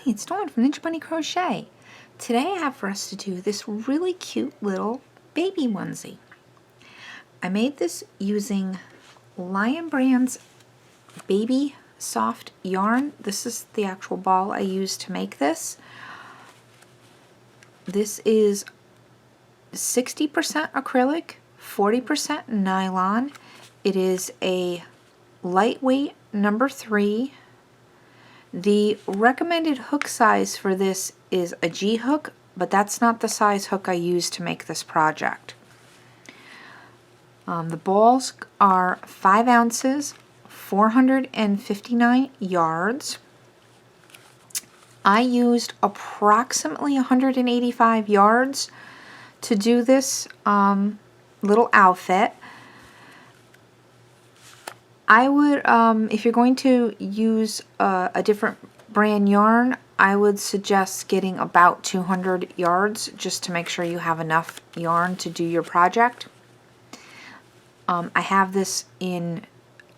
it's Dawn from Ninja Bunny Crochet. Today I have for us to do this really cute little baby onesie. I made this using Lion Brand's baby soft yarn. This is the actual ball I used to make this. This is 60% acrylic, 40% nylon. It is a lightweight number 3. The recommended hook size for this is a G hook, but that's not the size hook I used to make this project. The balls are 5 ounces, 459 yards. I used approximately 185 yards to do this little outfit. I would, if you're going to use a different brand yarn, I would suggest getting about 200 yards just to make sure you have enough yarn to do your project. I have this in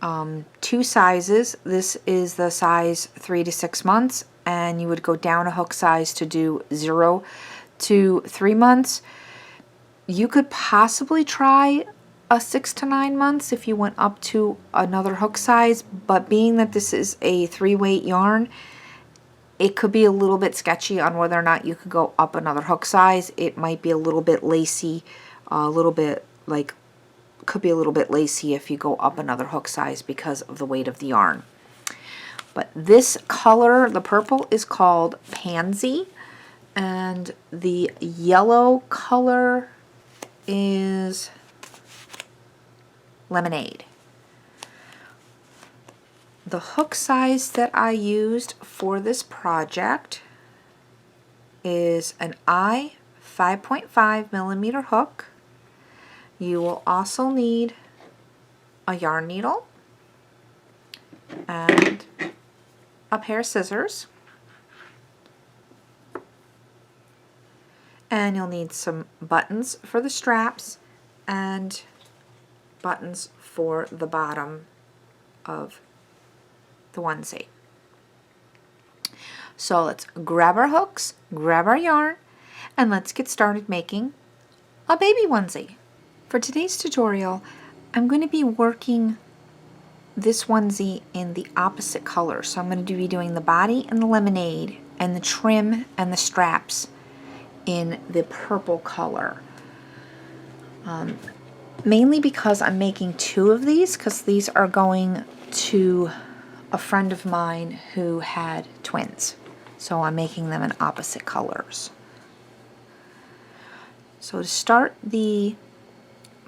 2 sizes. This is the size 3 to 6 months, and you would go down a hook size to do 0 to 3 months. You could possibly try a 6 to 9 months if you went up to another hook size, but being that this is a 3-weight yarn, it could be a little bit sketchy on whether or not you could go up another hook size. It might be a little bit lacy, could be a little bit lacy if you go up another hook size because of the weight of the yarn. But this color, the purple, is called Pansy, and the yellow color is Lemonade. The hook size that I used for this project is an I 5.5 millimeter hook. You will also need a yarn needle and a pair of scissors, and you'll need some buttons for the straps and buttons for the bottom of the onesie. So let's grab our hooks, grab our yarn, and let's get started making a baby onesie. For today's tutorial, I'm going to be working this onesie in the opposite color. So I'm going to be doing the body and the lemonade, and the trim and the straps in the purple color. Mainly because I'm making 2 of these, because these are going to a friend of mine who had twins. So I'm making them in opposite colors. So to start the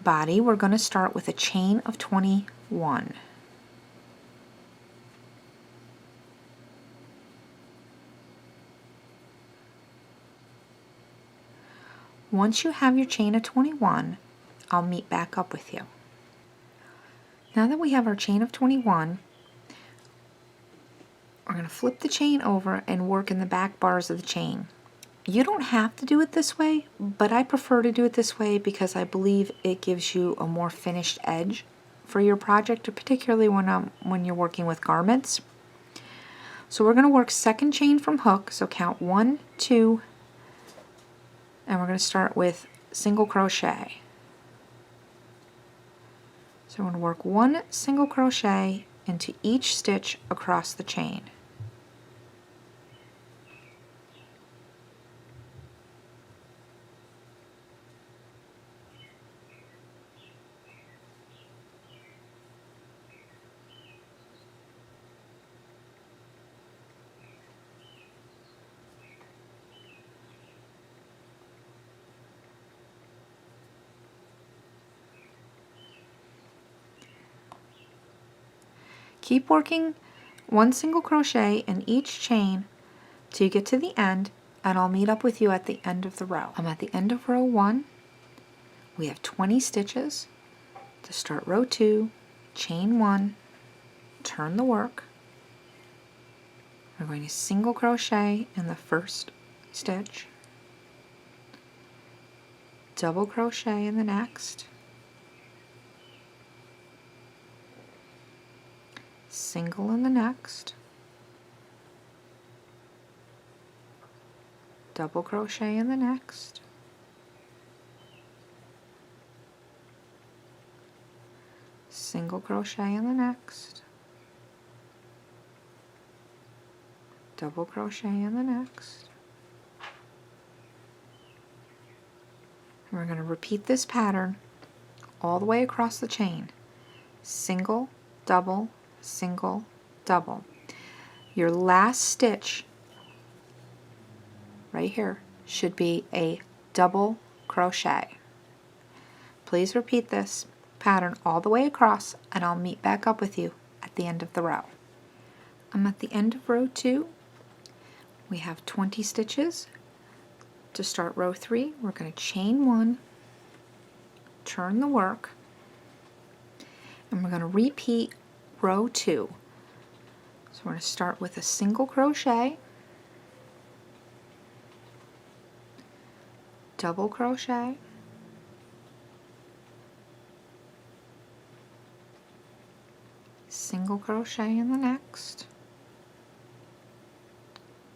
body, we're going to start with a chain of 21. Once you have your chain of 21, I'll meet back up with you. Now that we have our chain of 21, we're going to flip the chain over and work in the back bars of the chain. You don't have to do it this way, but I prefer to do it this way because I believe it gives you a more finished edge for your project, particularly when you're working with garments. So we're going to work second chain from hook, so count 1, 2, and we're going to start with single crochet. So we're going to work 1 single crochet into each stitch across the chain. Keep working 1 single crochet in each chain till you get to the end, and I'll meet up with you at the end of the row. I'm at the end of row 1. We have 20 stitches. To start row 2, chain 1, turn the work. We're going to single crochet in the first stitch, double crochet in the next, single in the next, double crochet in the next, single crochet in the next, double crochet in the next. And we're going to repeat this pattern all the way across the chain. Single, double, single, double. Your last stitch right here should be a double crochet. Please repeat this pattern all the way across, and I'll meet back up with you at the end of the row. I'm at the end of row 2. We have 20 stitches. To start row 3, we're going to chain 1, turn the work, and we're going to repeat row 2. So we're going to start with a single crochet, double crochet, single crochet in the next,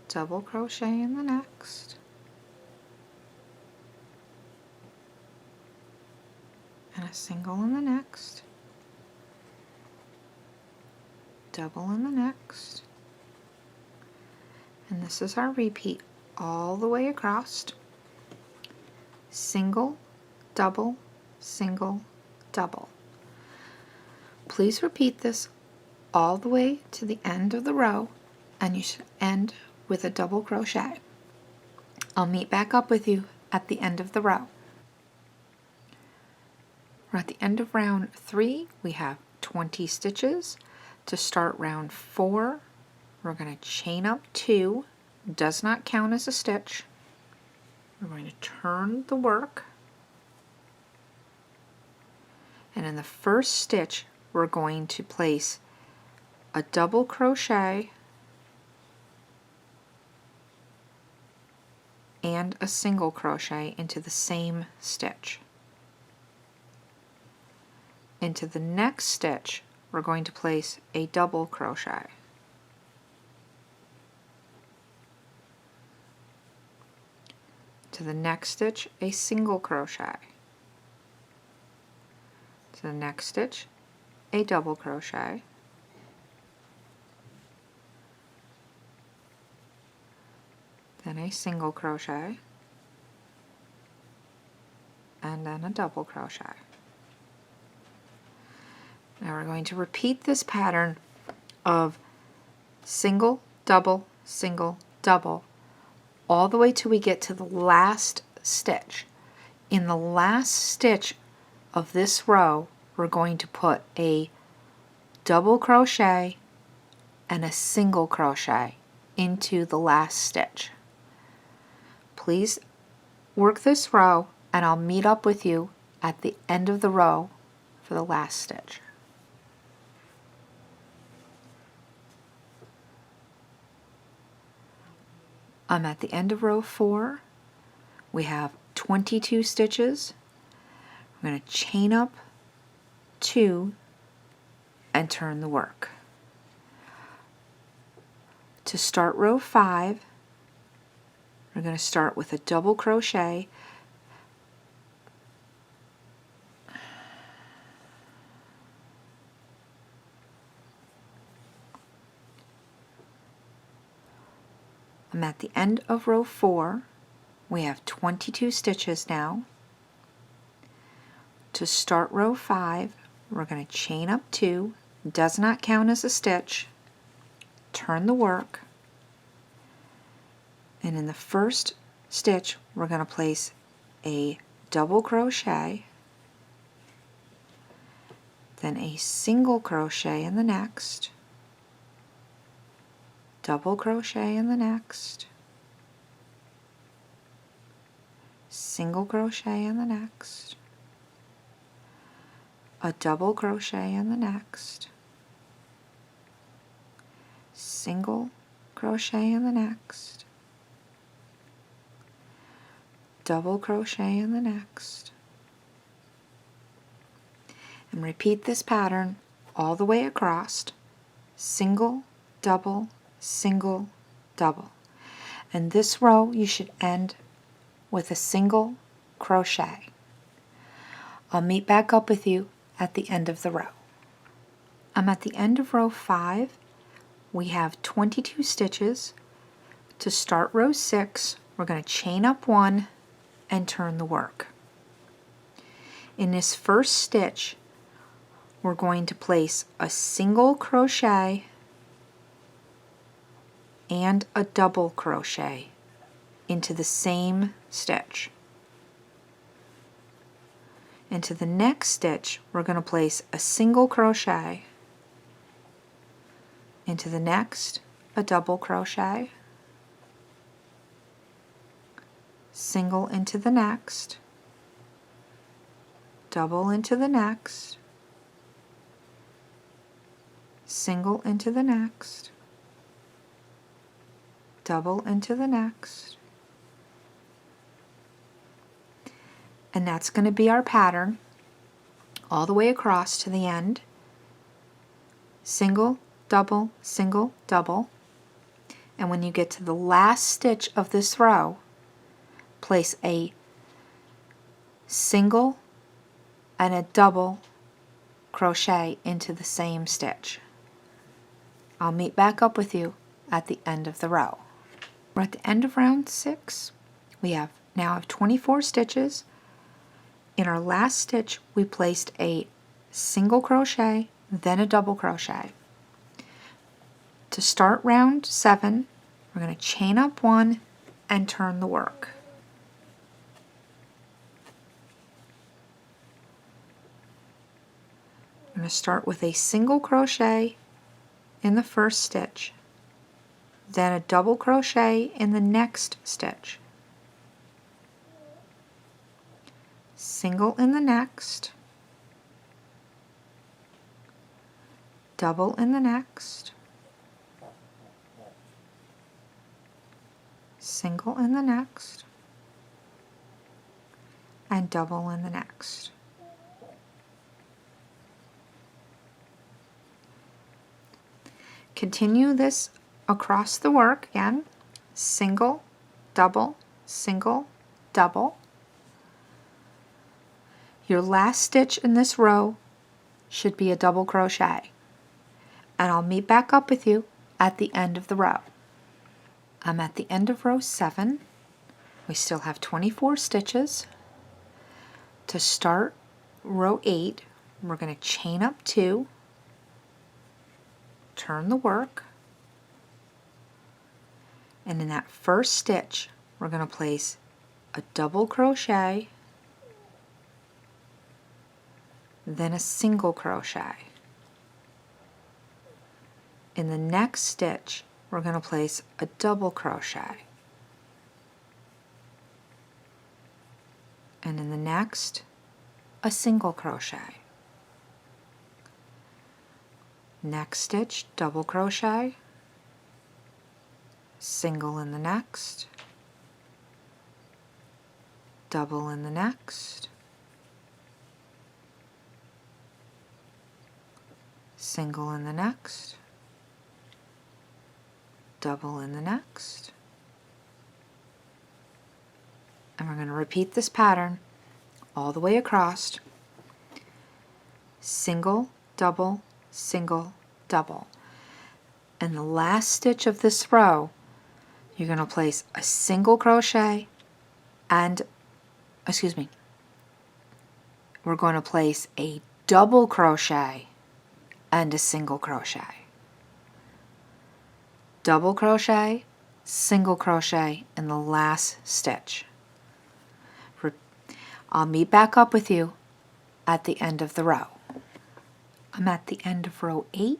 double crochet in the next, and a single in the next, double in the next, and this is our repeat all the way across. Single, double, single, double. Please repeat this all the way to the end of the row, and you should end with a double crochet. I'll meet back up with you at the end of the row. We're at the end of round 3. We have 20 stitches. To start round 4, we're going to chain up 2, does not count as a stitch. We're going to turn the work, and in the first stitch we're going to place a double crochet and a single crochet into the same stitch. Into the next stitch we're going to place a double crochet. To the next stitch, a single crochet. To the next stitch, a double crochet. Then a single crochet, and then a double crochet. Now we're going to repeat this pattern of single, double, single, double, all the way till we get to the last stitch. In the last stitch of this row, we're going to put a double crochet and a single crochet into the last stitch. Please work this row, and I'll meet up with you at the end of the row for the last stitch. I'm at the end of row 4. We have 22 stitches. I'm going to chain up 2 and turn the work. To start row 5, we're going to start with a double crochet, I'm at the end of row 4. We have 22 stitches now. To start row 5, we're going to chain up 2, does not count as a stitch, turn the work, and in the first stitch we're going to place a double crochet, then a single crochet in the next, double crochet in the next, single crochet in the next, a double crochet in the next, single crochet in the next, double crochet in the next, and repeat this pattern all the way across. Single, double, single, double. And this row you should end with a single crochet. I'll meet back up with you at the end of the row. I'm at the end of row 5. We have 22 stitches. To start row 6, we're going to chain up 1 and turn the work. In this first stitch, we're going to place a single crochet and a double crochet into the same stitch. Into the next stitch, we're going to place a single crochet, into the next, a double crochet, single into the next, double into the next, single into the next, double into the next, and that's going to be our pattern all the way across to the end. Single, double, single, double, and when you get to the last stitch of this row, place a single and a double crochet into the same stitch. I'll meet back up with you at the end of the row. We're at the end of round 6. We now have 24 stitches. In our last stitch, we placed a single crochet, then a double crochet. To start round 7, we're going to chain up 1 and turn the work. I'm going to start with a single crochet in the first stitch, then a double crochet in the next stitch, single in the next, double in the next, single in the next, and double in the next. Continue this across the work again, single, double, single, double. Your last stitch in this row should be a double crochet, and I'll meet back up with you at the end of the row. I'm at the end of row 7. We still have 24 stitches. To start row 8, we're going to chain up 2, turn the work, and in that first stitch we're going to place a double crochet, then a single crochet. In the next stitch we're going to place a double crochet, and in the next a single crochet. Next stitch, double crochet, single in the next, double in the next, single in the next, double in the next, and we're going to repeat this pattern all the way across. Single, double, single, double. In the last stitch of this row, you're going to place a single crochet and, we're going to place a double crochet and a single crochet. Double crochet, single crochet in the last stitch. I'll meet back up with you at the end of the row. I'm at the end of row 8.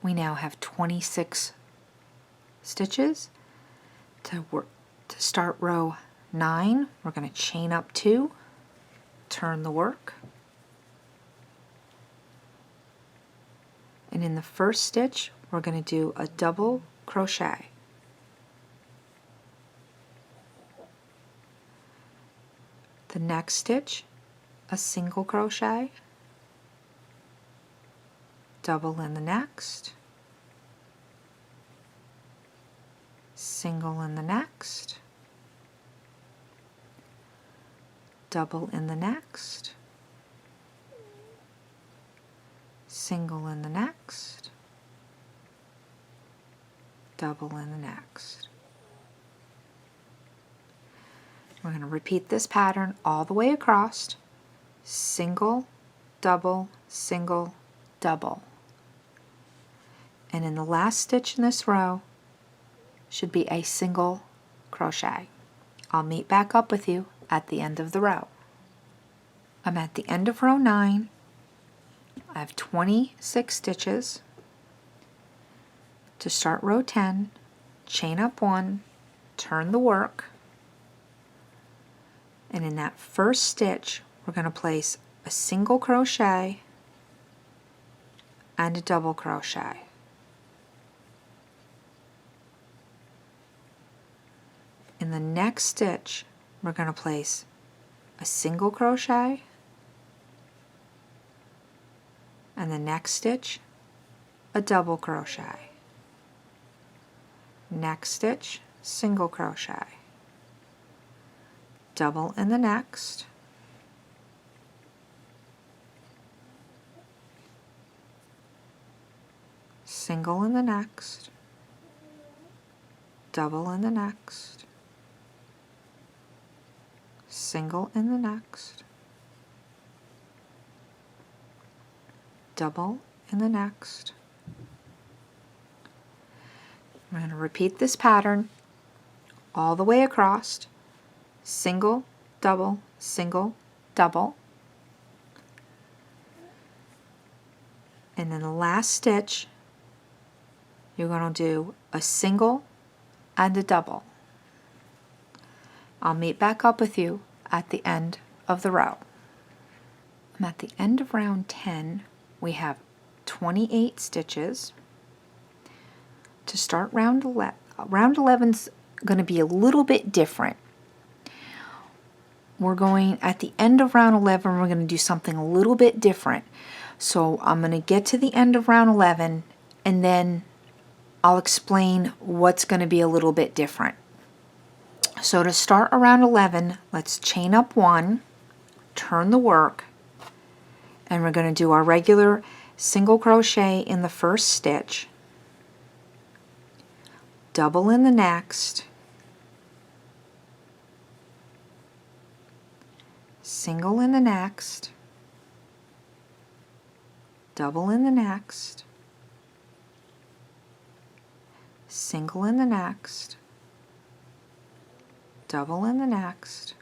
We now have 26 stitches. To start row 9, we're going to chain up 2, turn the work, and in the first stitch we're going to do a double crochet. The next stitch, a single crochet, double in the next, single in the next, double in the next, single in the next, double in the next. We're going to repeat this pattern all the way across. Single, double, single, double. And in the last stitch in this row should be a single crochet. I'll meet back up with you at the end of the row. I'm at the end of row 9. I have 26 stitches. To start row 10, chain up 1, turn the work, and in that first stitch we're going to place a single crochet and a double crochet. In the next stitch we're going to place a single crochet, and the next stitch a double crochet. Next stitch, single crochet, double in the next, single in the next, double in the next, single in the next, double in the next. We're going to repeat this pattern all the way across. Single, double, single, double. And in the last stitch, you're going to do a single and a double. I'll meet back up with you at the end of the row. I'm at the end of round 10. We have 28 stitches. To start round 11's going to be a little bit different. We're going, at the end of round 11, we're going to do something a little bit different. So I'm going to get to the end of round 11 and then I'll explain what's going to be a little bit different. So to start around 11, let's chain up 1, turn the work, and we're going to do our regular single crochet in the first stitch, double in the next, single in the next, double in the next, single in the next, double in the next.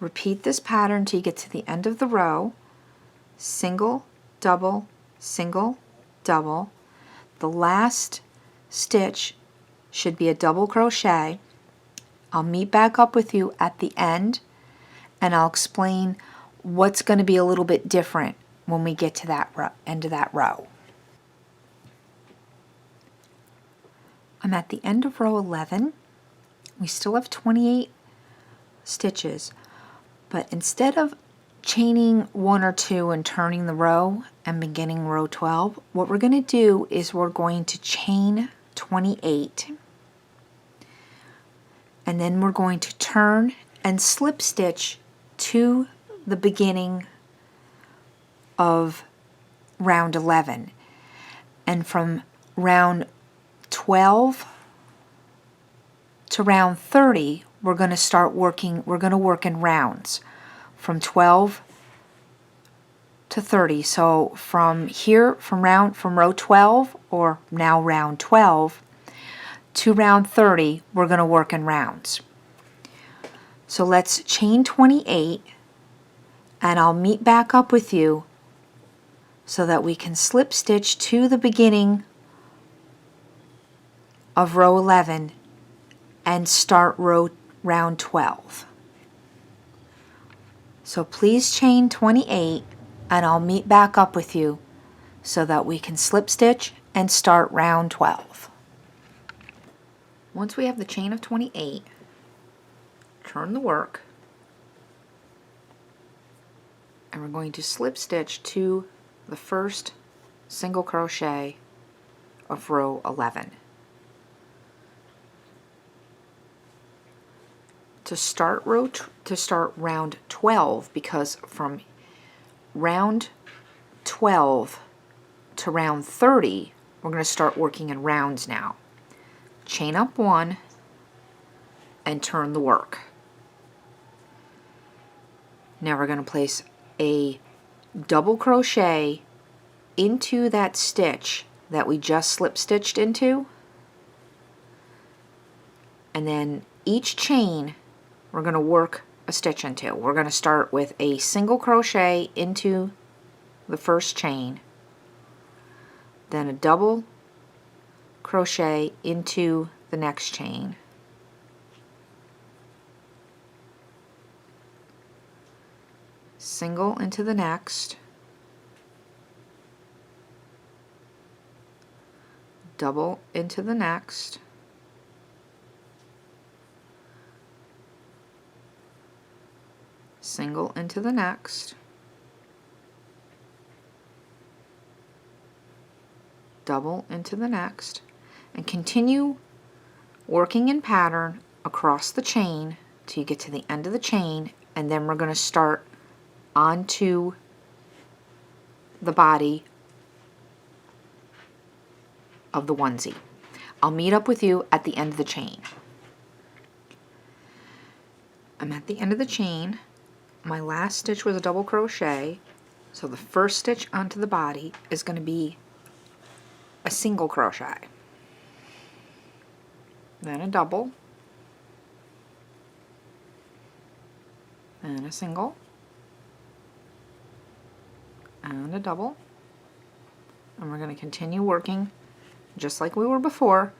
Repeat this pattern till you get to the end of the row. Single, double, single, double. The last stitch should be a double crochet. I'll meet back up with you at the end and I'll explain what's going to be a little bit different when we get to that end of that row. I'm at the end of row 11. We still have 28 stitches, but instead of chaining 1 or 2 and turning the row and beginning row 12, what we're going to do is we're going to chain 28, and then we're going to turn and slip stitch to the beginning of round 11, and from round 12 to round 30 we're going to start working, we're going to work in rounds from 12 to 30. So from here, from row 12, or now round 12, to round 30, we're going to work in rounds. So let's chain 28, and I'll meet back up with you so that we can slip stitch to the beginning of row 11 and start round 12. So please chain 28, and I'll meet back up with you so that we can slip stitch and start round 12. Once we have the chain of 28, turn the work, and we're going to slip stitch to the first single crochet of row 11. to start round 12, because from round 12 to round 30 we're going to start working in rounds now. Chain up 1 and turn the work. Now we're going to place a double crochet into that stitch that we just slip stitched into, and then each chain we're going to work a stitch into. We're going to start with a single crochet into the first chain, then a double crochet into the next chain, single into the next, double into the next, single into the next, double into the next, and continue working in pattern across the chain till you get to the end of the chain, and then we're going to start onto the body of the onesie. I'll meet up with you at the end of the chain. I'm at the end of the chain. My last stitch was a double crochet, so the first stitch onto the body is going to be a single crochet, then a double, and a single, and a double, and we're going to continue working just like we were before.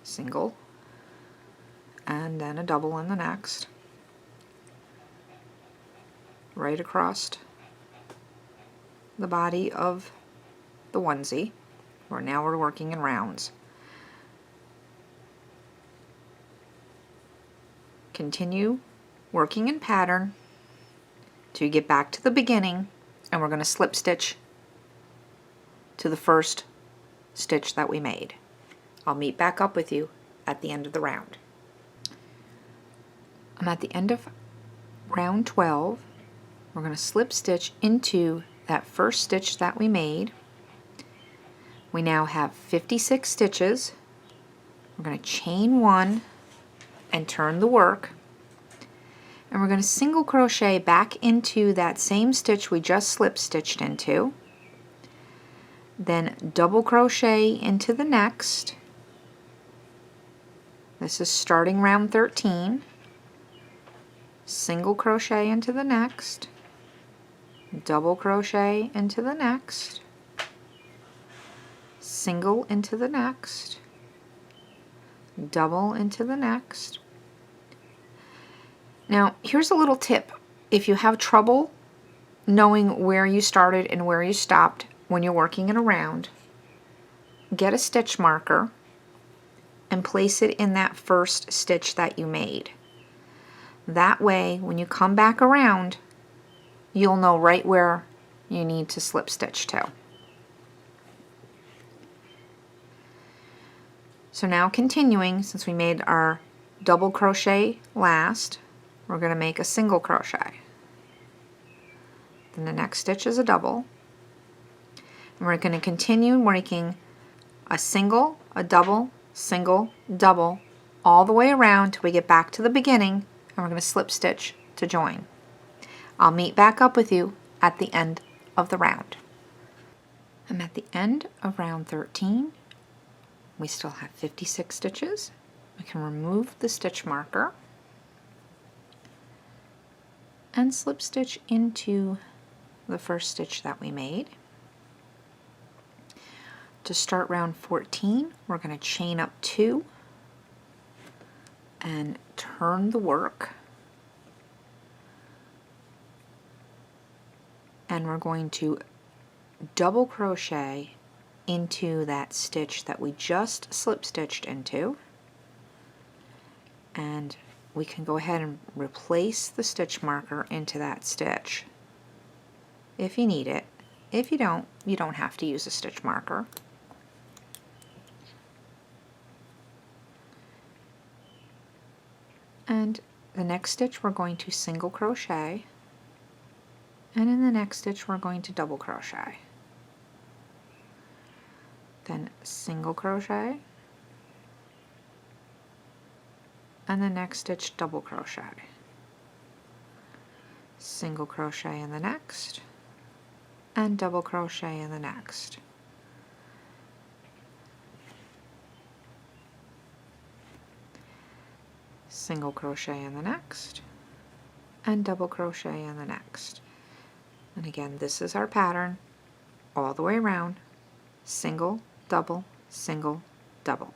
Single, and then a double in the next, right across the body of the onesie, where now we're working in rounds. Continue working in pattern till you get back to the beginning, and we're going to slip stitch to the first stitch that we made. I'll meet back up with you at the end of the round. I'm at the end of round 12. We're going to slip stitch into that first stitch that we made. We now have 56 stitches. We're going to chain 1 and turn the work, and we're going to single crochet back into that same stitch we just slip stitched into, then double crochet into the next. This is starting round 13. Single crochet into the next, double crochet into the next, single into the next, double into the next. Now here's a little tip. If you have trouble knowing where you started and where you stopped when you're working in a round, get a stitch marker and place it in that first stitch that you made. That way when you come back around, you'll know right where you need to slip stitch to. So now continuing, since we made our double crochet last, we're going to make a single crochet. Then the next stitch is a double. And we're going to continue making a single, a double, single, double, all the way around till we get back to the beginning, and we're going to slip stitch to join. I'll meet back up with you at the end of the round. I'm at the end of round 13. We still have 56 stitches. We can remove the stitch marker and slip stitch into the first stitch that we made. To start round 14, we're going to chain up 2 and turn the work, and we're going to double crochet into that stitch that we just slip stitched into, and we can go ahead and replace the stitch marker into that stitch if you need it. If you don't have to use a stitch marker. And the next stitch we're going to single crochet, and in the next stitch we're going to double crochet, then single crochet, and the next stitch double crochet, single crochet in the next, and double crochet in the next. Single crochet in the next, and double crochet in the next. And again, this is our pattern all the way around: single, double, single, double.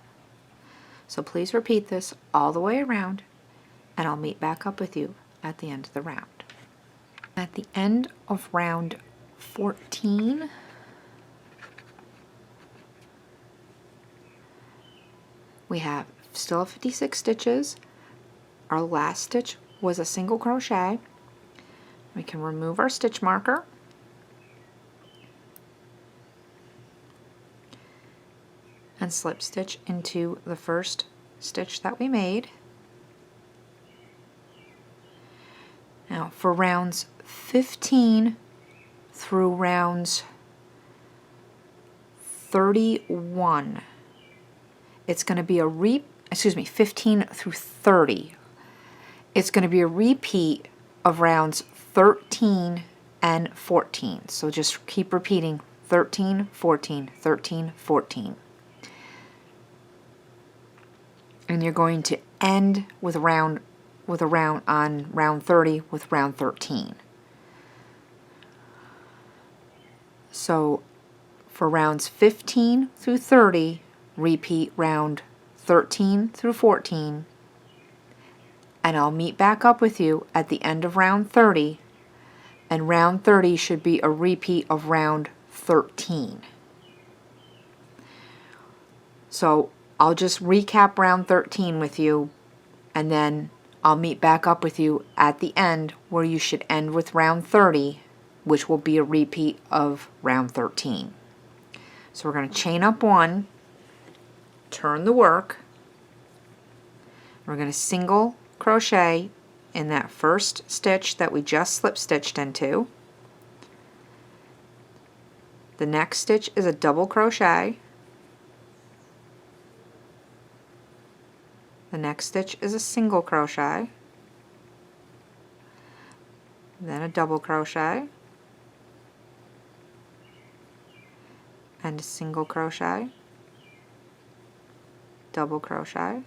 So please repeat this all the way around, and I'll meet back up with you at the end of the round. At the end of round 14, we have still 56 stitches. Our last stitch was a single crochet. We can remove our stitch marker and slip stitch into the first stitch that we made. Now for rounds 15 through rounds 31, it's going to be a 15 through 30. It's going to be a repeat of rounds 13 and 14. So just keep repeating 13, 14, 13, 14. And you're going to end with a round on round 30 with round 13. So for rounds 15 through 30, repeat round 13 through 14, and I'll meet back up with you at the end of round 30, and round 30 should be a repeat of round 13. So I'll just recap round 13 with you, and then I'll meet back up with you at the end where you should end with round 30, which will be a repeat of round 13. So we're going to chain up 1, turn the work, we're going to single crochet in that first stitch that we just slip stitched into. The next stitch is a double crochet. The next stitch is a single crochet, then a double crochet, and a single crochet, double crochet.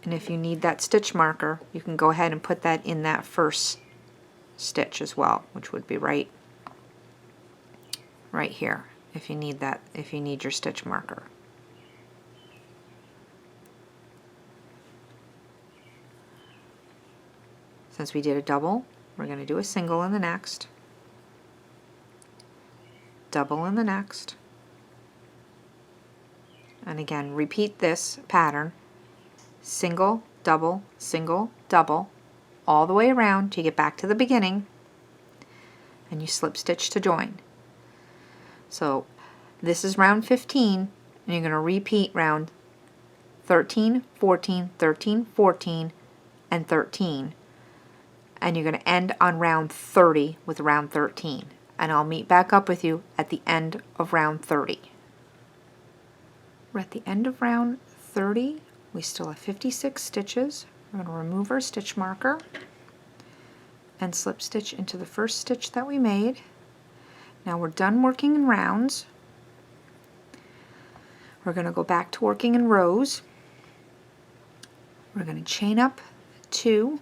And if you need that stitch marker, you can go ahead and put that in that first stitch as well, which would be right here if you need that, if you need your stitch marker. Since we did a double, we're going to do a single in the next, double in the next, and again repeat this pattern: single, double, all the way around till you get back to the beginning, and you slip stitch to join. So this is round 15, and you're going to repeat round 13, 14, 13, 14, and 13, and you're going to end on round 30 with round 13, and I'll meet back up with you at the end of round 30. We're at the end of round 30. We still have 56 stitches. We're going to remove our stitch marker and slip stitch into the first stitch that we made. Now we're done working in rounds. We're going to go back to working in rows. We're going to chain up 2,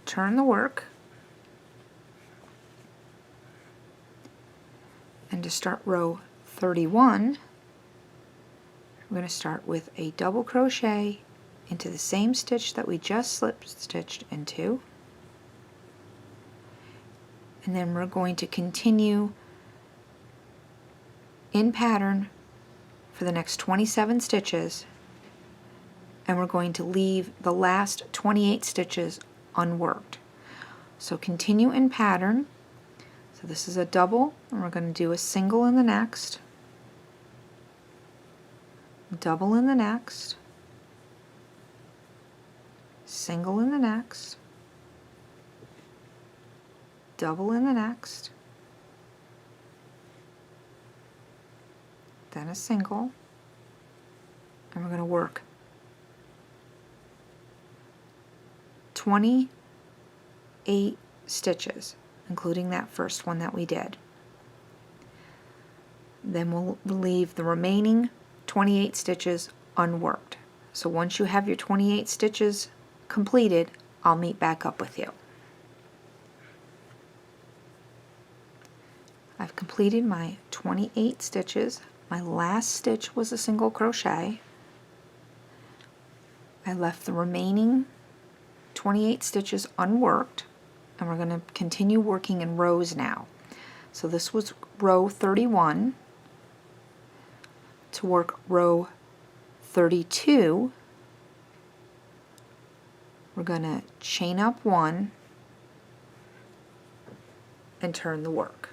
turn the work, and to start row 31, we're going to start with a double crochet into the same stitch that we just slip stitched into, and then we're going to continue in pattern for the next 27 stitches, and we're going to leave the last 28 stitches unworked. So continue in pattern. So this is a double, and we're going to do a single in the next, double in the next, single in the next, double in the next, then a single, and we're going to work 28 stitches, including that first one that we did. Then we'll leave the remaining 28 stitches unworked. So once you have your 28 stitches completed, I'll meet back up with you. I've completed my 28 stitches. My last stitch was a single crochet. I left the remaining 28 stitches unworked, and we're going to continue working in rows now. So this was row 31. To work row 32, we're going to chain up 1 and turn the work.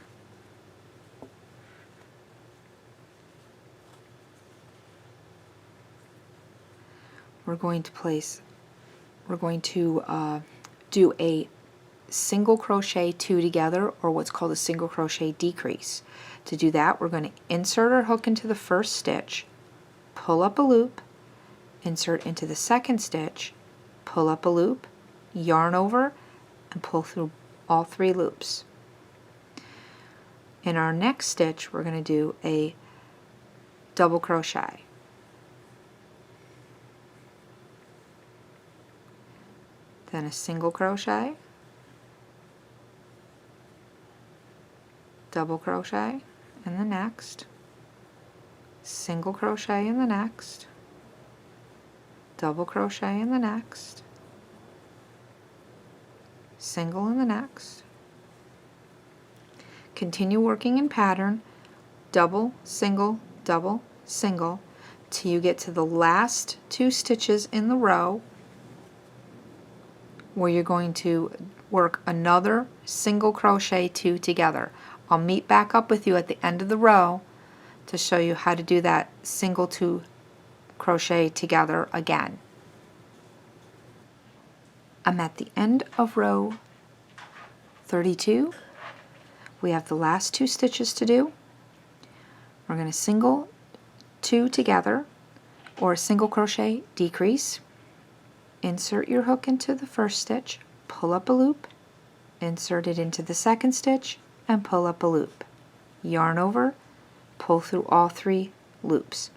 We're going to do a single crochet 2 together, or what's called a single crochet decrease. To do that, we're going to insert our hook into the first stitch, pull up a loop, insert into the second stitch, pull up a loop, yarn over, and pull through all 3 loops. In our next stitch, we're going to do a double crochet. Then a single crochet, double crochet in the next, single crochet in the next, double crochet in the next, single in the next. Continue working in pattern, double, single, double, single, till you get to the last 2 stitches in the row, where you're going to work another single crochet 2 together. I'll meet back up with you at the end of the row to show you how to do that single 2 crochet together again. I'm at the end of row 32. We have the last 2 stitches to do. We're going to single 2 together, or a single crochet decrease. Insert your hook into the first stitch, pull up a loop, insert it into the second stitch, and pull up a loop. Yarn over, pull through all 3 loops.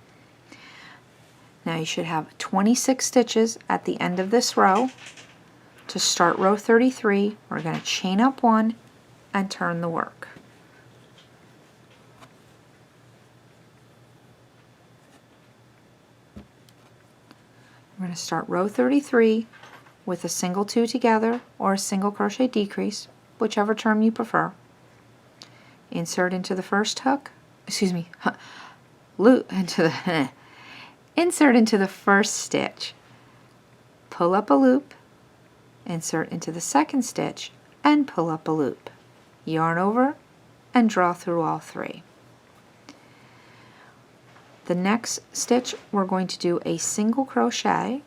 Now you should have 26 stitches at the end of this row. To start row 33, we're going to chain up 1 and turn the work. We're going to start row 33 with a single 2 together, or a single crochet decrease, whichever term you prefer. Insert into the first hook, loop into the insert into the first stitch, pull up a loop, insert into the second stitch, and pull up a loop. Yarn over and draw through all 3. The next stitch, we're going to do a single crochet,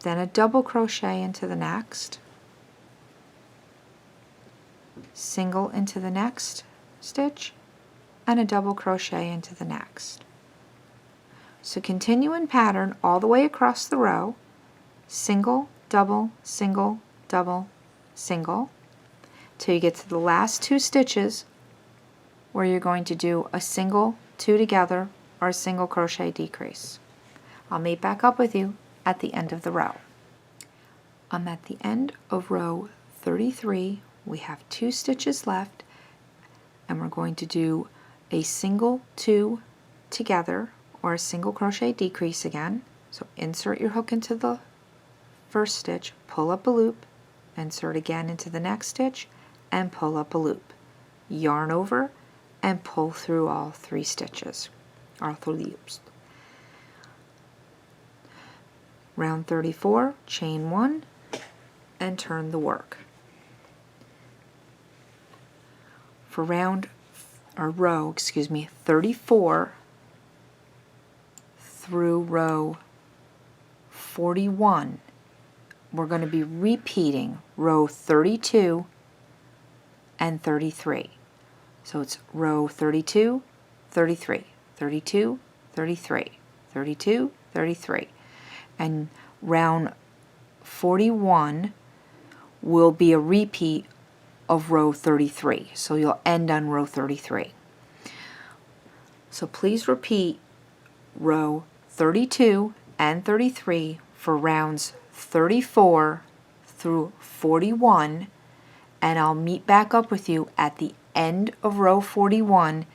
then a double crochet into the next, single into the next stitch, and a double crochet into the next. So continue in pattern all the way across the row, single, double, single, double, single, till you get to the last 2 stitches where you're going to do a single 2 together, or a single crochet decrease. I'll meet back up with you at the end of the row. I'm at the end of row 33. We have 2 stitches left, and we're going to do a single 2 together, or a single crochet decrease again. So insert your hook into the first stitch, pull up a loop, insert again into the next stitch, and pull up a loop. Yarn over and pull through all 3 stitches, all 3 loops. Round 34, chain 1 and turn the work. For row 34, through row 41, we're going to be repeating row 32 and 33. So it's row 32, 33, 32, 33, 32, 33. And round 41 will be a repeat of row 33. So you'll end on row 33. So please repeat row 32 and 33 for rounds 34 through 41, and I'll meet back up with you at the end of row 41,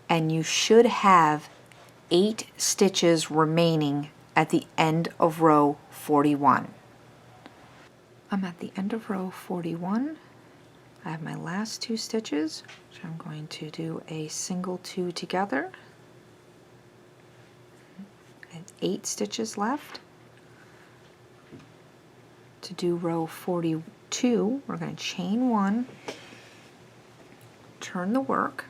and you should have 8 stitches remaining at the end of row 41. I'm at the end of row 41. I have my last 2 stitches, which I'm going to do a single 2 together. And 8 stitches left. To do row 42, we're going to chain 1, turn the work,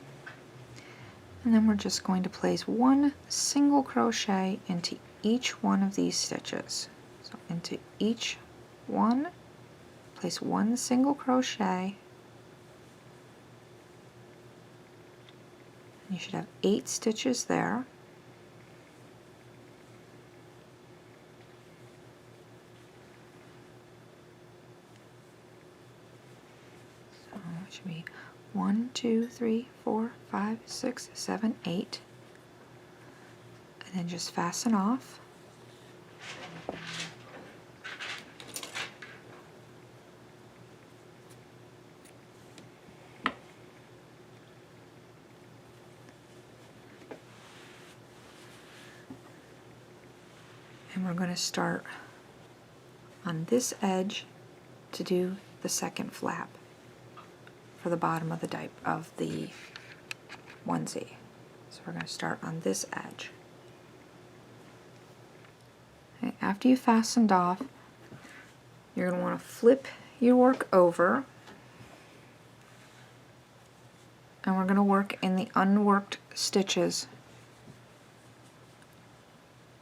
and then we're just going to place 1 single crochet into each one of these stitches. So into each one, place 1 single crochet. You should have 8 stitches there. So it should be 1, 2, 3, 4, 5, 6, 7, 8. And then just fasten off. And we're going to start on this edge to do the second flap for the bottom of the onesie. So we're going to start on this edge. Okay, after you fastened off, you're going to want to flip your work over, and we're going to work in the unworked stitches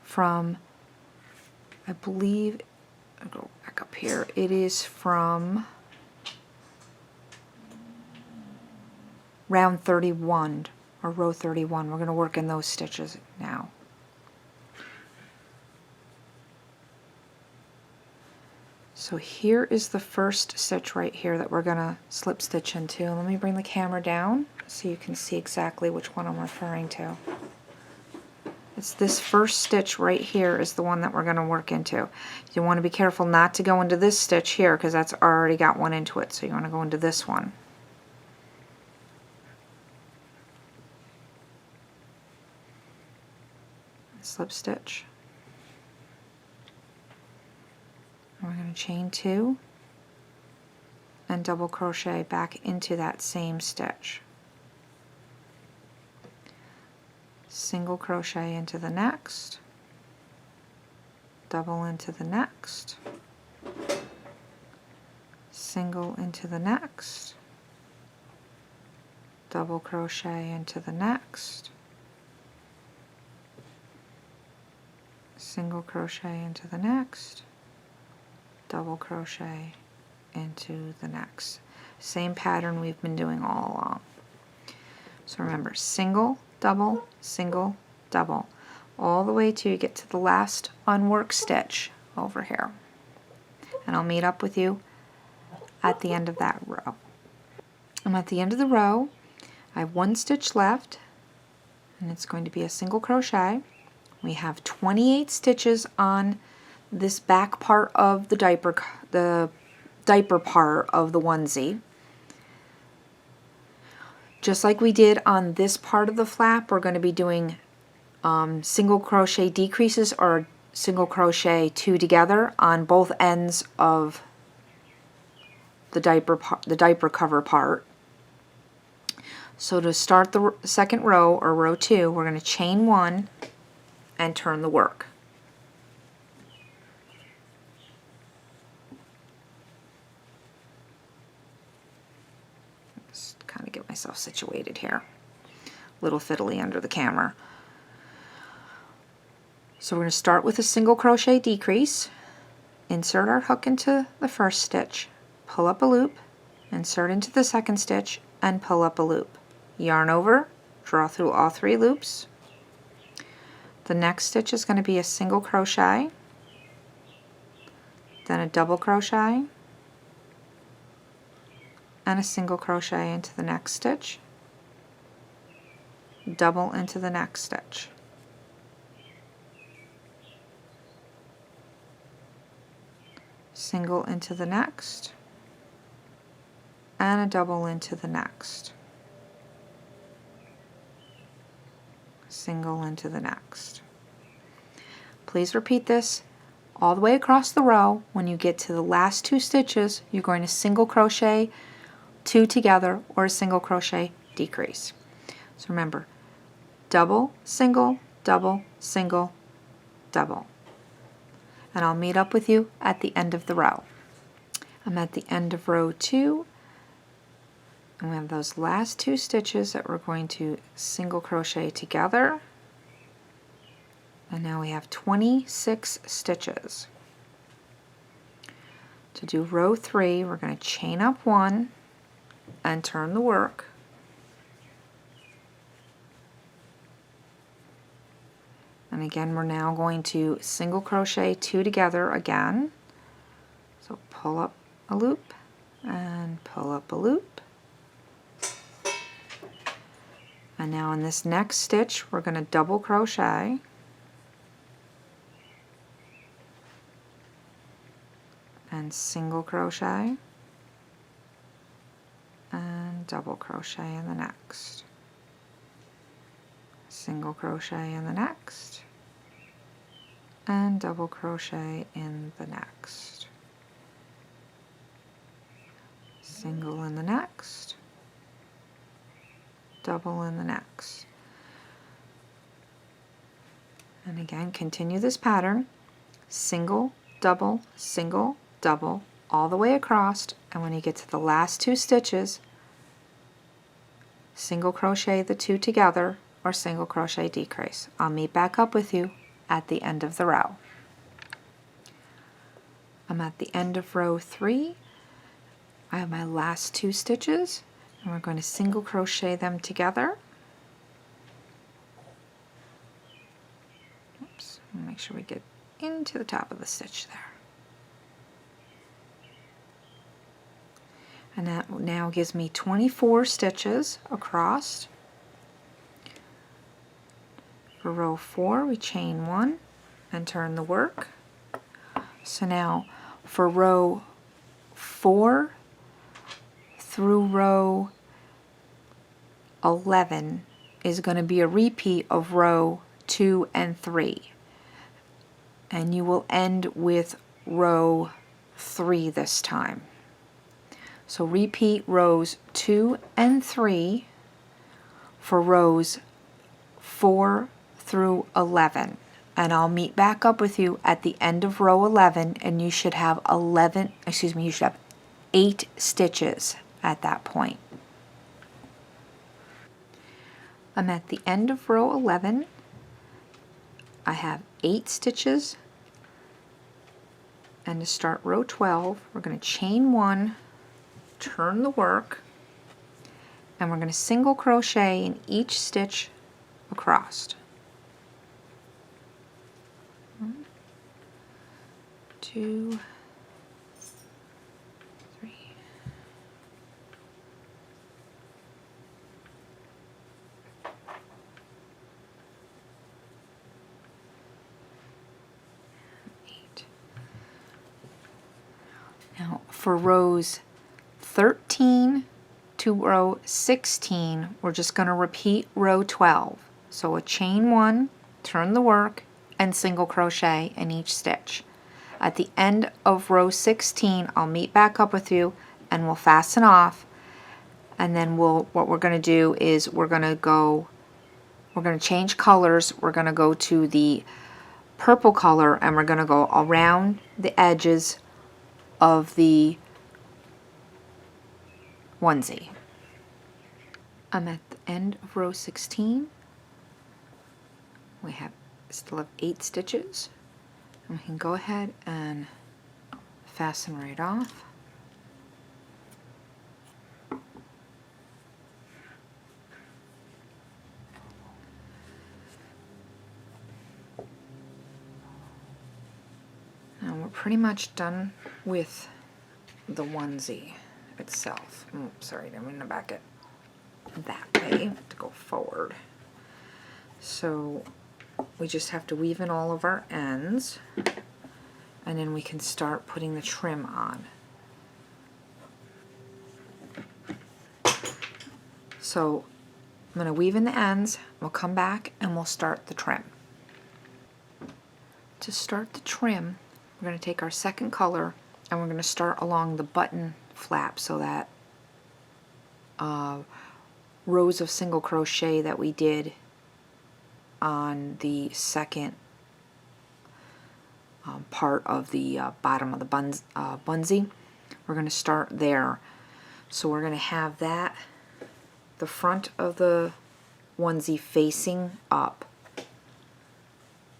from, I believe, I'll go back up here, it is from round 31 or row 31. We're going to work in those stitches now. So here is the first stitch right here that we're going to slip stitch into. Let me bring the camera down so you can see exactly which one I'm referring to. It's this first stitch right here is the one that we're going to work into. You want to be careful not to go into this stitch here because that's already got one into it, so you want to go into this one. Slip stitch. And we're going to chain 2 and double crochet back into that same stitch. Single crochet into the next, double into the next, single into the next, double crochet into the next, single crochet into the next, double crochet into the next. Same pattern we've been doing all along. So remember, single, double, single, double, all the way till you get to the last unworked stitch over here. And I'll meet up with you at the end of that row. I'm at the end of the row. I have 1 stitch left, and it's going to be a single crochet. We have 28 stitches on this back part of the diaper part of the onesie. Just like we did on this part of the flap, we're going to be doing single crochet decreases or single crochet 2 together on both ends of the diaper cover part. So to start the second row, or row 2, we're going to chain 1 and turn the work. Just kind of get myself situated here. Little fiddly under the camera. So we're going to start with a single crochet decrease, insert our hook into the first stitch, pull up a loop, insert into the second stitch, and pull up a loop. Yarn over, draw through all 3 loops. The next stitch is going to be a single crochet, then a double crochet, and a single crochet into the next stitch, double into the next stitch. Single into the next, and a double into the next. Single into the next. Please repeat this all the way across the row. When you get to the last 2 stitches, you're going to single crochet 2 together or a single crochet decrease. So remember, double, single, double, single, double. And I'll meet up with you at the end of the row. I'm at the end of row 2, and we have those last 2 stitches that we're going to single crochet together. And now we have 26 stitches. To do row 3, we're going to chain up 1 and turn the work. And again, we're now going to single crochet 2 together again. So pull up a loop and pull up a loop. And now in this next stitch, we're going to double crochet. And single crochet. And double crochet in the next. Single crochet in the next, and double crochet in the next. Single in the next, double in the next. And again, continue this pattern, single, double, all the way across, and when you get to the last 2 stitches, single crochet the 2 together, or single crochet decrease. I'll meet back up with you at the end of the row. I'm at the end of row 3. I have my last 2 stitches, and we're going to single crochet them together. Oops, make sure we get into the top of the stitch there. And that now gives me 24 stitches across. For row 4, we chain 1 and turn the work. So now for row 4 through row 11 is going to be a repeat of row 2 and 3. And you will end with row 3 this time. So repeat rows 2 and 3 for rows 4 through 11, and I'll meet back up with you at the end of row 11, and you should have 8 stitches at that point. I'm at the end of row 11. I have 8 stitches, and to start row 12, we're going to chain 1, turn the work, and we're going to single crochet in each stitch across. 1, 2, 3. Now for rows 13 to row 16, we're just going to repeat row 12. So a chain 1, turn the work, and single crochet in each stitch. At the end of row 16, I'll meet back up with you and we'll fasten off, and then what we're going to do is we're going to change colors. We're going to go to the purple color, and we're going to go around the edges of the onesie. I'm at the end of row 16. We have still have 8 stitches, and we can go ahead and fasten right off. Now we're pretty much done with the onesie itself. Oh, sorry, I'm going to back it that way to go forward. So we just have to weave in all of our ends, and then we can start putting the trim on. So I'm going to weave in the ends, we'll come back and we'll start the trim. To start the trim, we're going to take our second color and we're going to start along the button flap, so that rows of single crochet that we did on the second part of the bottom of the onesie, we're going to start there. So we're going to have that, the front of the onesie facing up,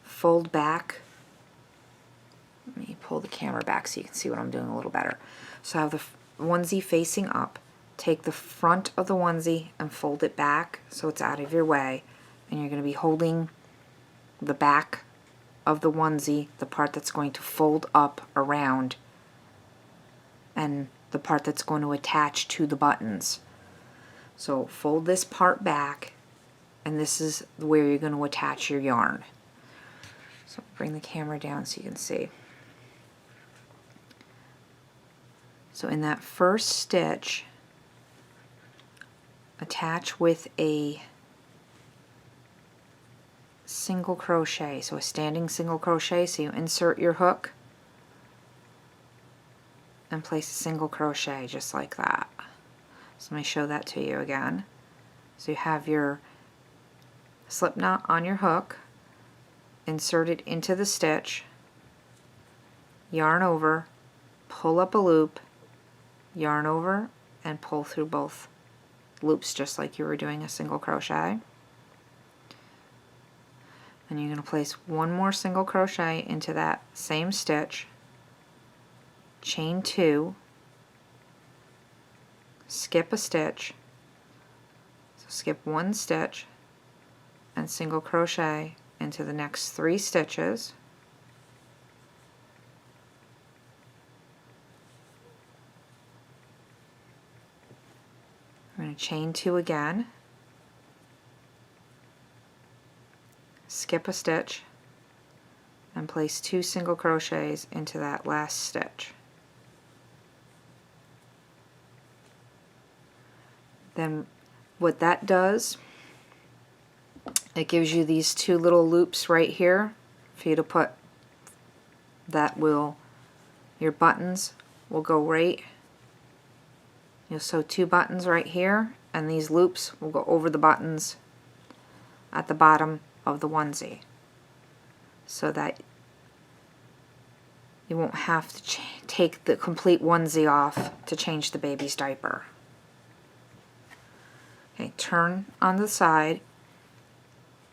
fold back. Let me pull the camera back so you can see what I'm doing a little better. So I have the onesie facing up, take the front of the onesie and fold it back so it's out of your way, and you're going to be holding the back of the onesie, the part that's going to fold up around, and the part that's going to attach to the buttons. So fold this part back, and this is where you're going to attach your yarn. So bring the camera down so you can see. So in that first stitch, attach with a single crochet, so a standing single crochet. So you insert your hook and place a single crochet just like that. So let me show that to you again. So you have your slip knot on your hook, insert it into the stitch, yarn over, pull up a loop, yarn over, and pull through both loops just like you were doing a single crochet. And you're going to place one more single crochet into that same stitch, chain 2, skip a stitch, so skip 1 stitch, and single crochet into the next 3 stitches. I'm going to chain 2 again, skip a stitch, and place 2 single crochets into that last stitch. Then what that does, it gives you these 2 little loops right here for you to put, your buttons will go right. You'll sew 2 buttons right here, and these loops will go over the buttons at the bottom of the onesie, so that you won't have to take the complete onesie off to change the baby's diaper. Okay, turn on the side,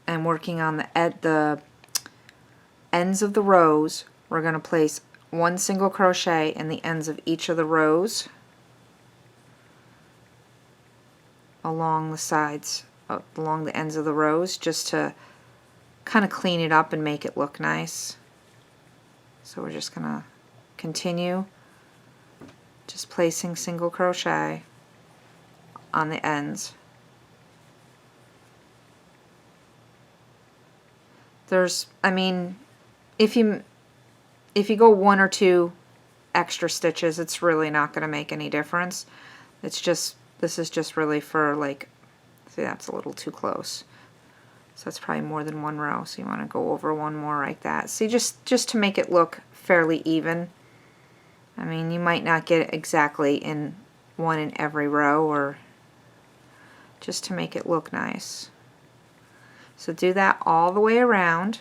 and working on the ends of the rows, we're going to place 1 single crochet in the ends of each of the rows along the sides, along the ends of the rows, just to kind of clean it up and make it look nice. So we're just going to continue just placing single crochet on the ends. I mean, if you go 1 or 2 extra stitches, it's really not going to make any difference. It's just, this is just really for, like, see, that's a little too close. So that's probably more than 1 row, so you want to go over 1 more like that. See, just to make it look fairly even. I mean, you might not get it exactly in 1 in every row, or just to make it look nice. So do that all the way around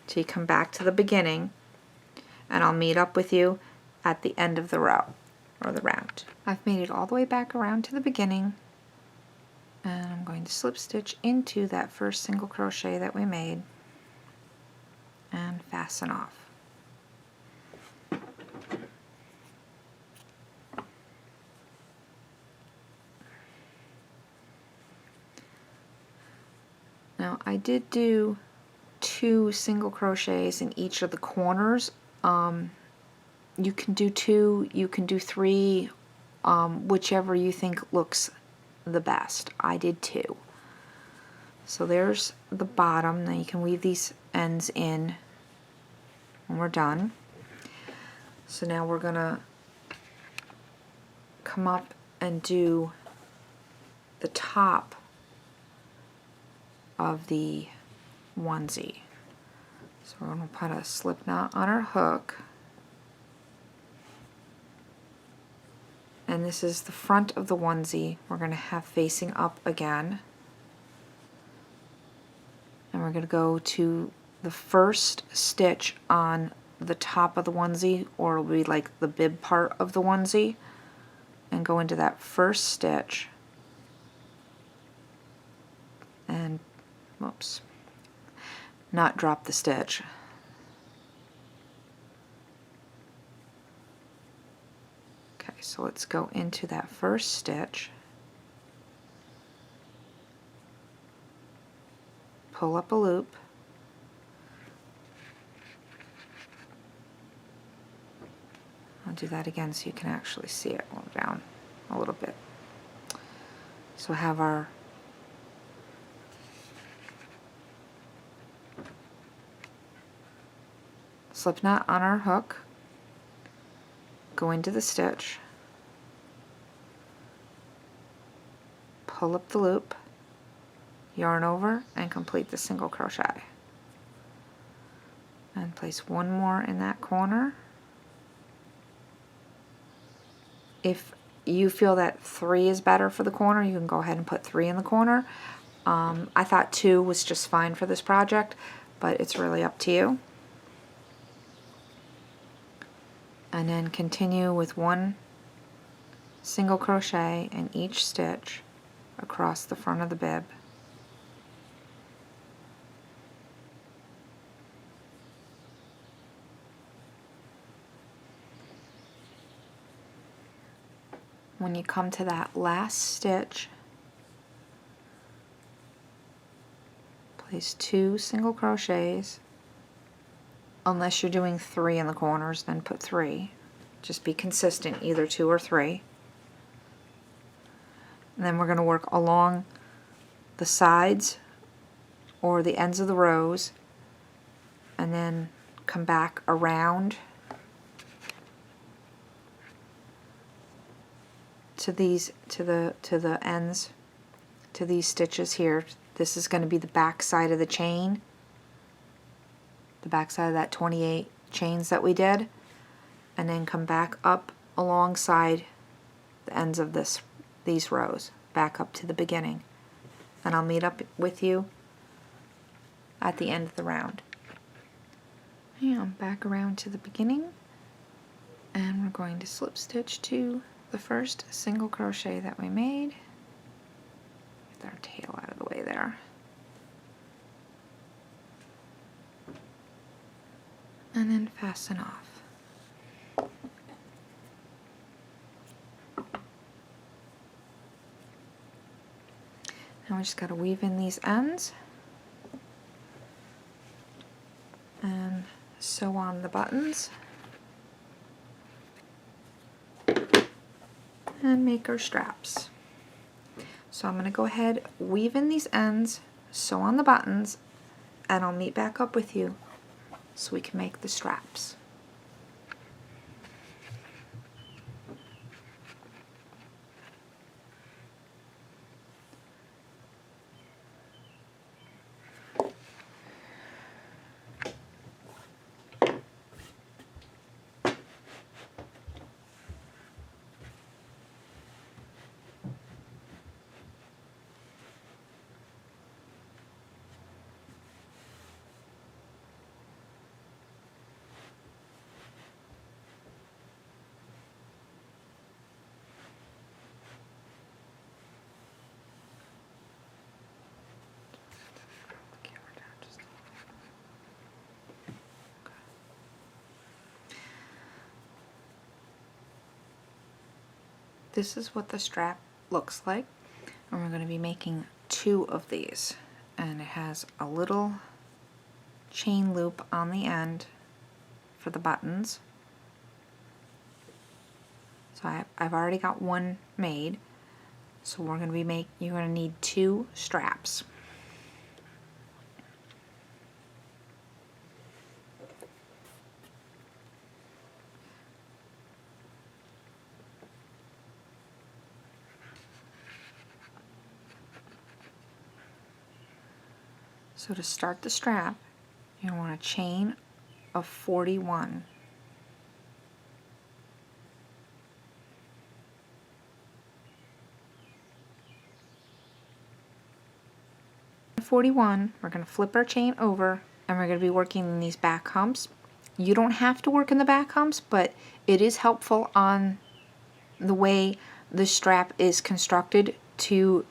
till you come back to the beginning, and I'll meet up with you at the end of the row, or the round. I've made it all the way back around to the beginning, and I'm going to slip stitch into that first single crochet that we made. fasten off. Now I did do 2 single crochets in each of the corners. You can do 2, you can do 3, whichever you think looks the best. I did 2. So there's the bottom. Now you can weave these ends in when we're done. So now we're gonna come up and do the top of the onesie. So we're going to put a slip knot on our hook, and this is the front of the onesie we're going to have facing up again, and we're going to go to the first stitch on the top of the onesie, or it'll be like the bib part of the onesie, and go into that first stitch and whoops, not drop the stitch. Okay, so let's go into that first stitch, pull up a loop, I'll do that again so you can actually see it down a little bit. So have our slip knot on our hook, go into the stitch, pull up the loop, yarn over, and complete the single crochet. And place one more in that corner. If you feel that 3 is better for the corner, you can go ahead and put 3 in the corner. I thought 2 was just fine for this project, but it's really up to you. And then continue with 1 single crochet in each stitch across the front of the bib. When you come to that last stitch, place 2 single crochets. Unless you're doing 3 in the corners, then put 3. Just be consistent, either 2 or 3. And then we're going to work along the sides or the ends of the rows, and then come back around to these to the ends, to these stitches here. This is going to be the back side of the chain, the back side of that 28 chains that we did, and then come back up alongside the ends of these rows, back up to the beginning, and I'll meet up with you at the end of the round. And back around to the beginning, and we're going to slip stitch to the first single crochet that we made. Get our tail out of the way there. And then fasten off. Now we just got to weave in these ends and sew on the buttons and make our straps. So I'm going to go ahead, weave in these ends, sew on the buttons, and I'll meet back up with you so we can make the straps. This is what the strap looks like, and we're going to be making 2 of these, and it has a little chain loop on the end for the buttons. So I've already got one made, so we're going to be you're going to need 2 straps. So to start the strap, you want a chain of 41. We're going to flip our chain over, and we're going to be working in these back humps. You don't have to work in the back humps, but it is helpful on the way the strap is constructed to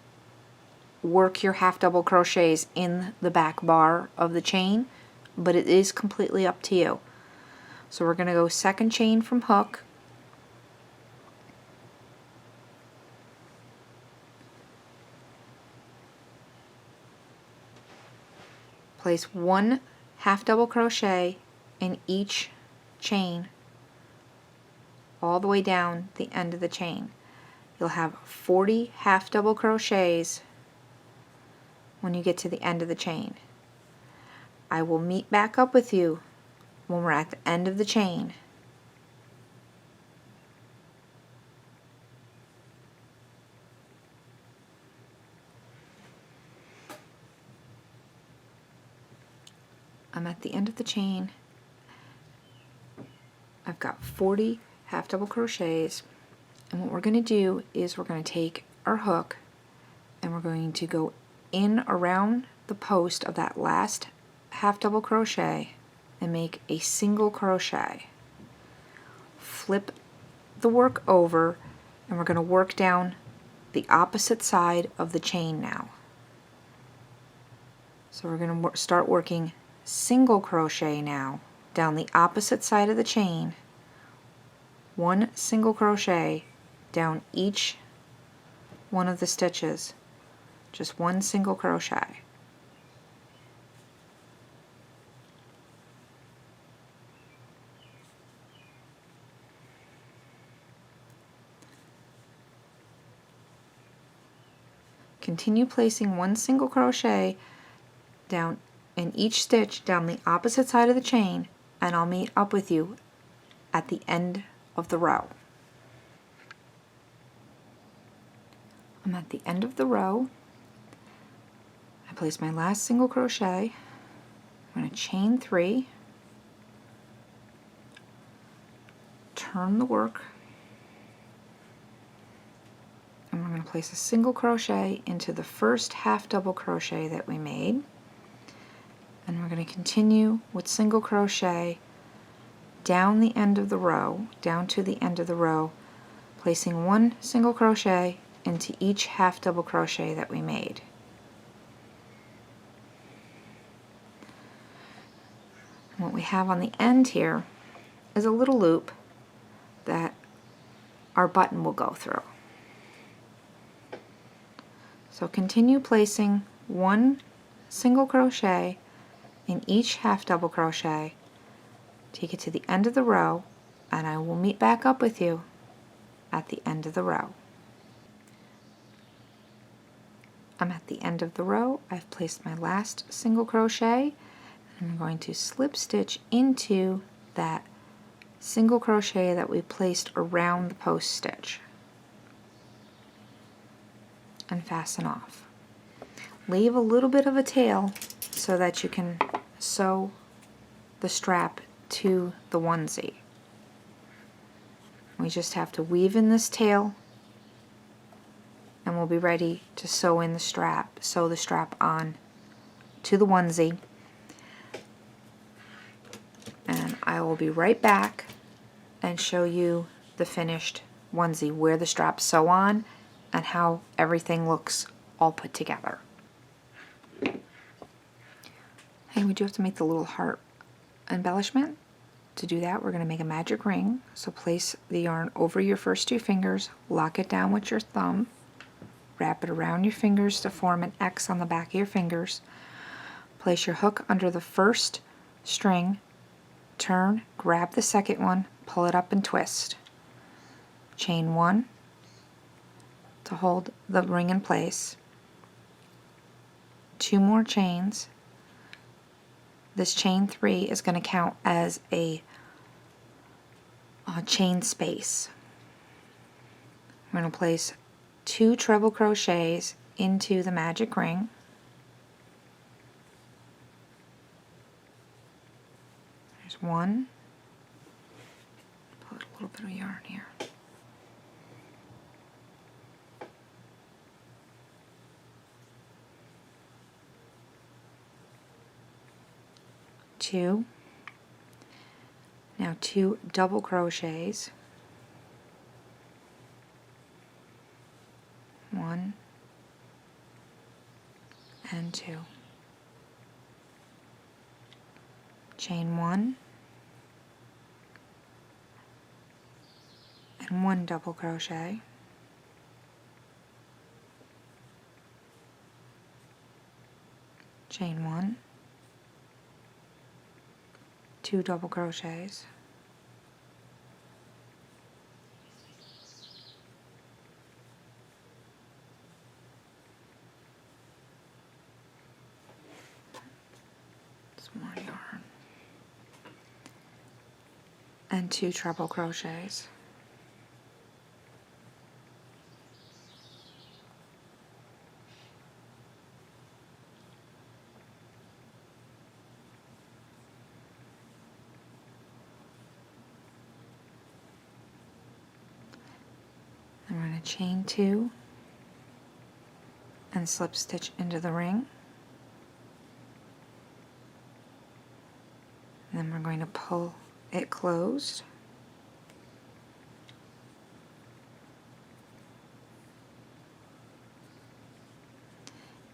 work your half double crochets in the back bar of the chain, but it is completely up to you. So we're going to go second chain from hook, place 1 half double crochet in each chain all the way down the end of the chain. You'll have 40 half double crochets when you get to the end of the chain. I will meet back up with you when we're at the end of the chain. I'm at the end of the chain. I've got 40 half double crochets, and what we're going to do is we're going to take our hook and we're going to go in around the post of that last half double crochet and make a single crochet. Flip the work over, and we're going to work down the opposite side of the chain now. So we're going to start working single crochet now down the opposite side of the chain. 1 single crochet down each one of the stitches. Just 1 single crochet. Continue placing 1 single crochet down in each stitch down the opposite side of the chain, and I'll meet up with you at the end of the row. I'm at the end of the row. I place my last single crochet. I'm going to chain 3, turn the work, and we're going to place a single crochet into the first half double crochet that we made, and we're going to continue with single crochet down the end of the row, down to the end of the row, placing 1 single crochet into each half double crochet that we made. And what we have on the end here is a little loop that our button will go through. So continue placing 1 single crochet in each half double crochet, take it to the end of the row, and I will meet back up with you at the end of the row. I'm at the end of the row. I've placed my last single crochet, and I'm going to slip stitch into that single crochet that we placed around the post stitch and fasten off. Leave a little bit of a tail so that you can sew the strap to the onesie. We just have to weave in this tail, and we'll be ready to sew the strap on to the onesie. And I will be right back and show you the finished onesie, where the straps sew on and how everything looks all put together. Hey, we do have to make the little heart embellishment. To do that, we're going to make a magic ring. So place the yarn over your first two fingers, lock it down with your thumb, wrap it around your fingers to form an X on the back of your fingers. Place your hook under the first string, turn, grab the second one, pull it up and twist. Chain 1 to hold the ring in place. 2 more chains. This chain 3 is going to count as a chain space. I'm going to place 2 treble crochets into the magic ring. There's 1. Put a little bit of yarn here. 2. Now 2 double crochets. 1 and 2. Chain 1 and 1 double crochet. Chain 1, 2 double crochets. Some more yarn. And 2 treble crochets. I'm going to chain 2 and slip stitch into the ring. And then we're going to pull it closed.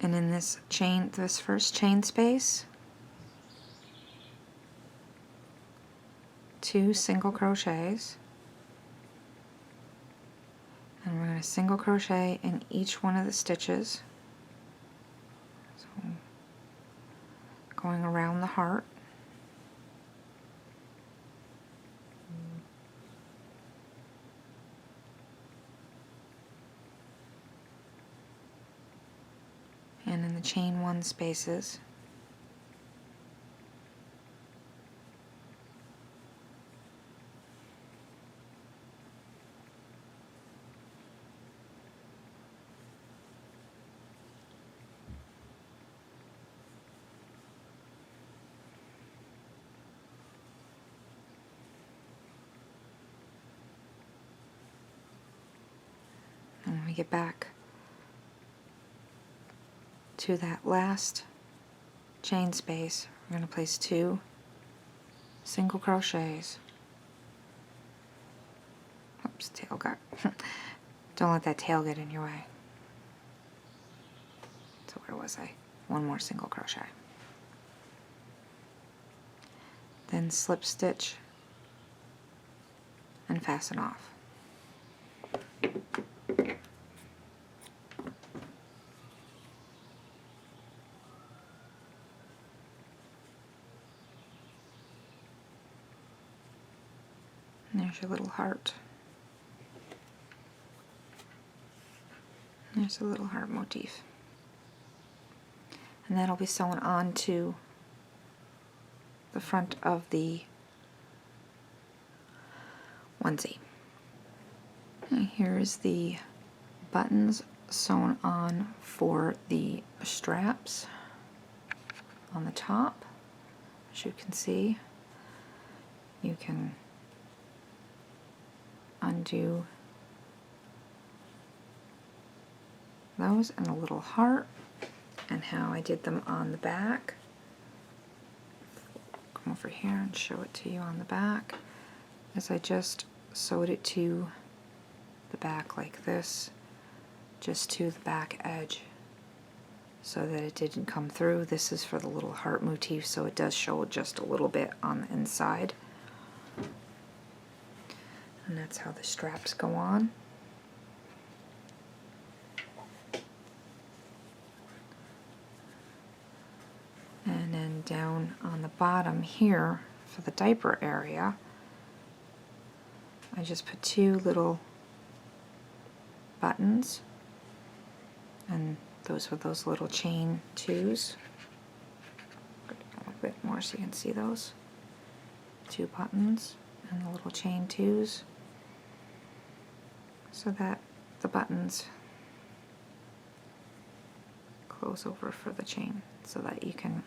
And in this first chain space, 2 single crochets. And we're going to single crochet in each one of the stitches. So going around the heart. And in the chain 1 spaces. And when we get back to that last chain space, we're going to place 2 single crochets. Oops, tail got. Don't let that tail get in your way. So where was I? 1 more single crochet. Then slip stitch and fasten off. And there's your little heart. There's a little heart motif. And that'll be sewn onto the front of the onesie. And here's the buttons sewn on for the straps on the top. As you can see, you can undo those and a little heart, and how I did them on the back. Come over here and show it to you on the back, as I just sewed it to the back like this, just to the back edge, so that it didn't come through. This is for the little heart motif, so it does show just a little bit on the inside. And that's how the straps go on. And then down on the bottom here for the diaper area, I just put 2 little buttons, and those were those little chain 2s. A little bit more so you can see those. 2 buttons and the little chain 2s, so that the buttons close over for the chain so that you can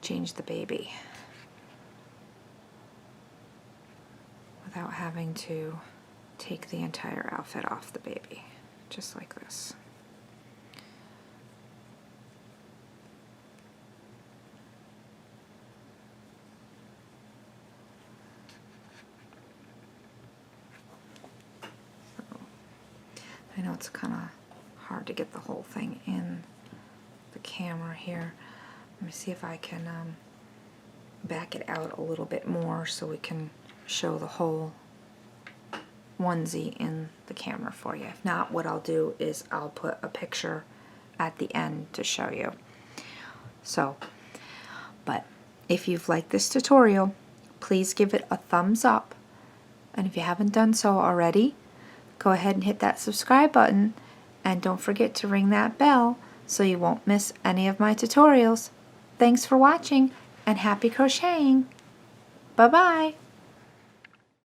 change the baby without having to take the entire outfit off the baby, just like this. I know it's kind of hard to get the whole thing in the camera here. Let me see if I can back it out a little bit more so we can show the whole onesie in the camera for you. If not, what I'll do is I'll put a picture at the end to show you. So, but if you've liked this tutorial, please give it a thumbs up. And if you haven't done so already, go ahead and hit that subscribe button, and don't forget to ring that bell so you won't miss any of my tutorials. Thanks for watching, and happy crocheting! Bye-bye!